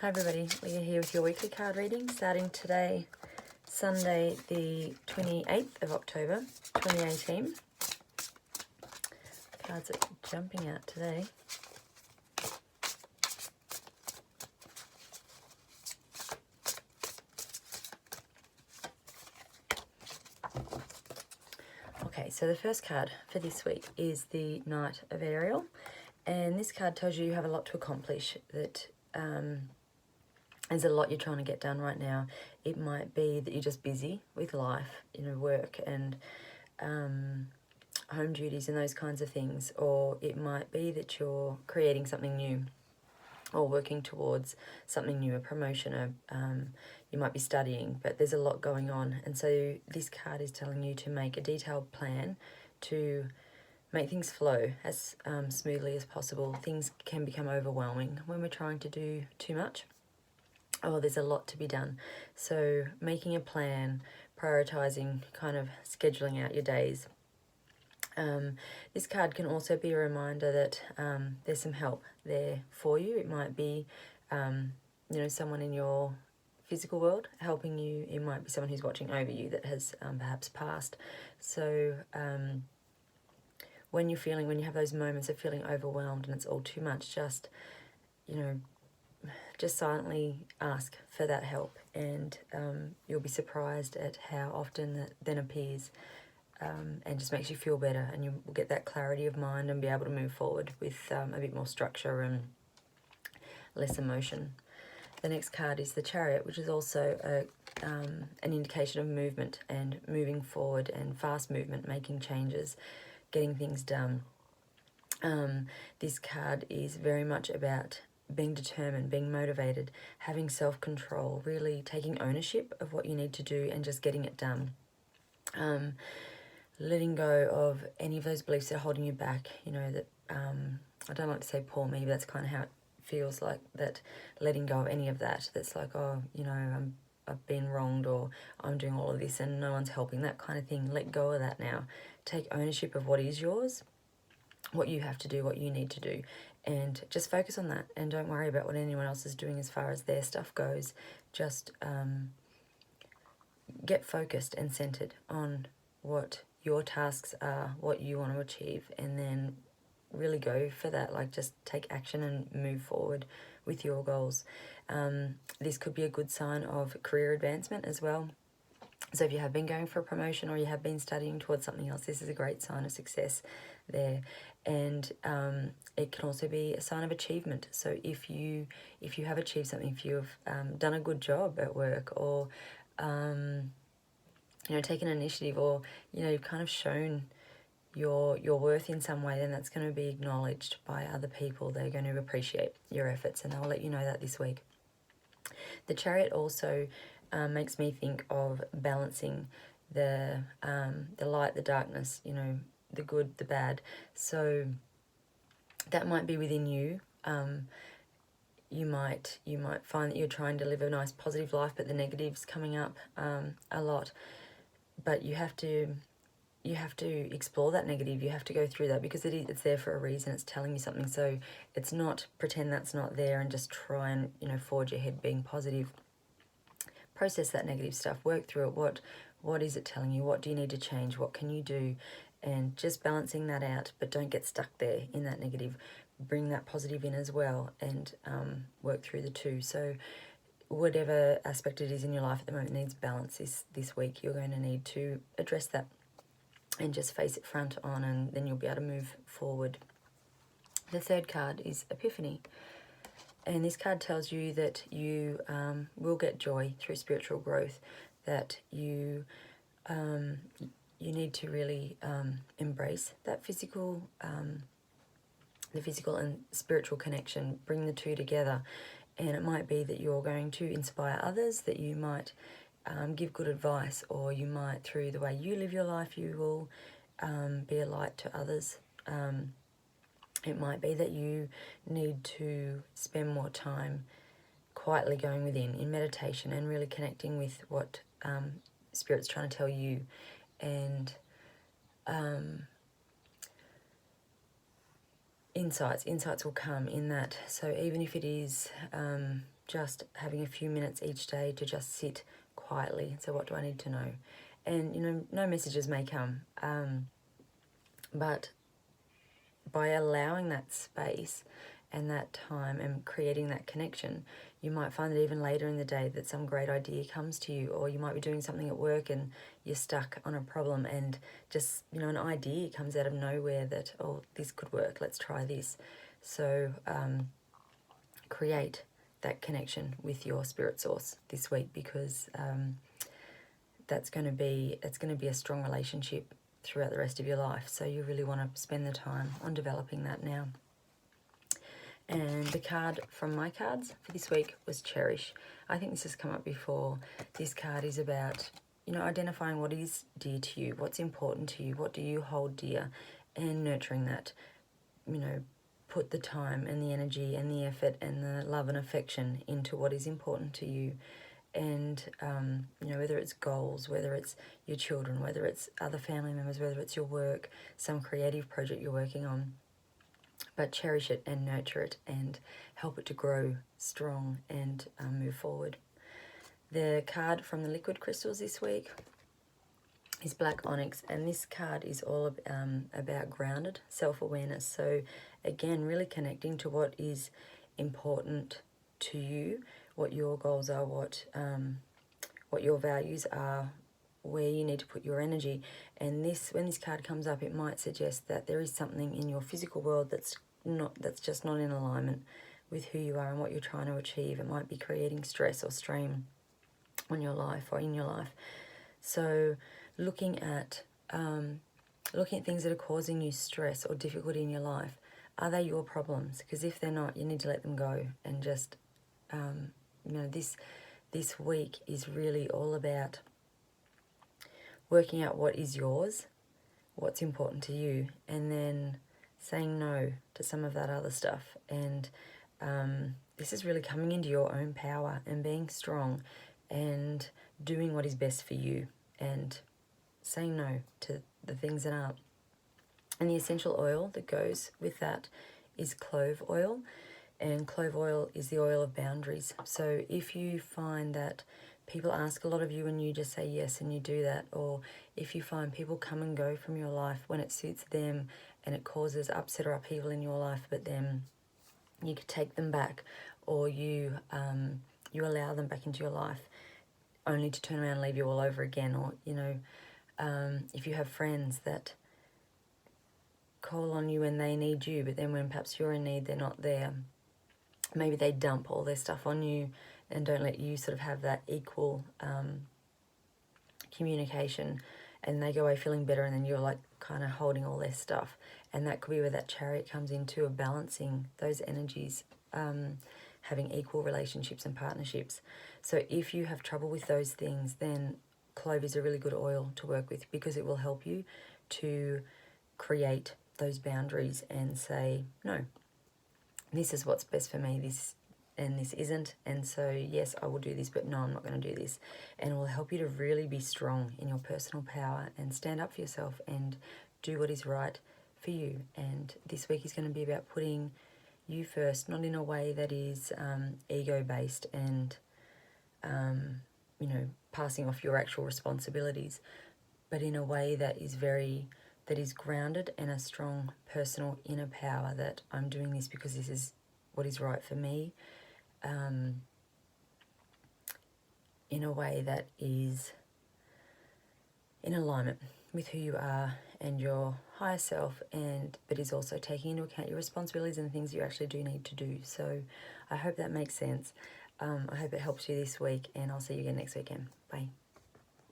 Hi everybody, we are here with your weekly card reading starting today, Sunday the 28th of October 2018. Cards are jumping out today. Okay, so the first card for this week is the Knight of Ariel, and this card tells you have a lot to accomplish, that there's a lot you're trying to get done right now. It might be that you're just busy with life, work and home duties and those kinds of things, or it might be that you're creating something new or working towards something new, a promotion, you might be studying, but there's a lot going on. And so this card is telling you to make a detailed plan to make things flow as smoothly as possible. Things can become overwhelming when we're trying to do too much. Oh, there's a lot to be done. So making a plan, prioritizing, kind of scheduling out your days. This card can also be a reminder that there's some help there for you. It might be, someone in your physical world helping you. It might be someone who's watching over you that has perhaps passed. So when you have those moments of feeling overwhelmed and it's all too much, just silently ask for that help, and you'll be surprised at how often that then appears, and just makes you feel better, and you will get that clarity of mind and be able to move forward with a bit more structure and less emotion. The next card is the Chariot, which is also an indication of movement and moving forward and fast movement, making changes, getting things done. This card is very much about being determined, being motivated, having self-control, really taking ownership of what you need to do and just getting it done. Letting go of any of those beliefs that are holding you back, that, I don't like to say poor me, but that's kind of how it feels like, that letting go of any of that, that's like, I've been wronged, or I'm doing all of this and no one's helping, that kind of thing. Let go of that now. Take ownership of what is yours, what you have to do, what you need to do, and just focus on that, and don't worry about what anyone else is doing as far as their stuff goes. Just get focused and centered on what your tasks are, what you want to achieve, and then really go for that. Like, just take action and move forward with your goals. This could be a good sign of career advancement as well. So if you have been going for a promotion or you have been studying towards something else, this is a great sign of success there. And it can also be a sign of achievement. So if you have achieved something, if you've done a good job at work, or taken initiative, or you've kind of shown your worth in some way, then that's going to be acknowledged by other people. They're going to appreciate your efforts, and they'll let you know that this week. The Chariot also makes me think of balancing the light, the darkness, the good, the bad. So that might be within you. You might find that you're trying to live a nice positive life, but the negative's coming up a lot. But you have to explore that negative. You have to go through that, because it's there for a reason. It's telling you something. So it's not pretend that's not there and just try and forge ahead being positive. Process that negative stuff. Work through it. What is it telling you? What do you need to change? What can you do? And just balancing that out. But don't get stuck there in that negative. Bring that positive in as well, and work through the two. So whatever aspect it is in your life at the moment needs balance this week. You're going to need to address that and just face it front on, and then you'll be able to move forward. The third card is Epiphany, and this card tells you that you will get joy through spiritual growth, that you need to really embrace that the physical and spiritual connection, bring the two together. And it might be that you're going to inspire others, that you might give good advice, or you might, through the way you live your life, you will be a light to others. It might be that you need to spend more time quietly going within in meditation and really connecting with what Spirit's trying to tell you. And insights will come in that. So even if it is just having a few minutes each day to just sit quietly. So what do I need to know? And, you know, no messages may come, but by allowing that space and that time and creating that connection, you might find that even later in the day that some great idea comes to you, or you might be doing something at work and you're stuck on a problem and just, you know, an idea comes out of nowhere that, oh, this could work, let's try this. So create that connection with your spirit source this week, because it's going to be a strong relationship throughout the rest of your life. So you really want to spend the time on developing that now. And the card from my cards for this week was Cherish. I think this has come up before. This card is about, you know, identifying what is dear to you, what's important to you, what do you hold dear, and nurturing that. You know, put the time and the energy and the effort and the love and affection into what is important to you. And, you know, whether it's goals, whether it's your children, whether it's other family members, whether it's your work, some creative project you're working on, but cherish it and nurture it and help it to grow strong and move forward. The card from the liquid crystals this week is Black Onyx, and this card is all about grounded self-awareness. So again, really connecting to what is important to you, what your goals are, what your values are, where you need to put your energy. And when this card comes up, it might suggest that there is something in your physical world that's just not in alignment with who you are and what you're trying to achieve. It might be creating stress or strain on your life or in your life. So looking at things that are causing you stress or difficulty in your life, are they your problems? Because if they're not, you need to let them go. And just you know, this week is really all about working out what is yours, what's important to you, and then saying no to some of that other stuff. And this is really coming into your own power and being strong and doing what is best for you and saying no to the things that aren't. And the essential oil that goes with that is clove oil. And clove oil is the oil of boundaries. So if you find that people ask a lot of you and you just say yes and you do that, or if you find people come and go from your life when it suits them and it causes upset or upheaval in your life, but then you could take them back, or you allow them back into your life only to turn around and leave you all over again. Or, you know, if you have friends that call on you when they need you, but then when perhaps you're in need, they're not there. Maybe they dump all their stuff on you and don't let you sort of have that equal communication, and they go away feeling better, and then you're like kind of holding all their stuff. And that could be where that chariot comes into, of balancing those energies, having equal relationships and partnerships. So if you have trouble with those things, then clove is a really good oil to work with, because it will help you to create those boundaries and say, no, this is what's best for me, this isn't. And so, yes, I will do this, but no, I'm not going to do this. And it will help you to really be strong in your personal power and stand up for yourself and do what is right for you. And this week is going to be about putting you first, not in a way that is ego-based and, you know, passing off your actual responsibilities, but in a way that is grounded and a strong personal inner power, that I'm doing this because this is what is right for me, in a way that is in alignment with who you are and your higher self, but is also taking into account your responsibilities and things you actually do need to do. So I hope that makes sense. I hope it helps you this week, and I'll see you again next weekend. Bye.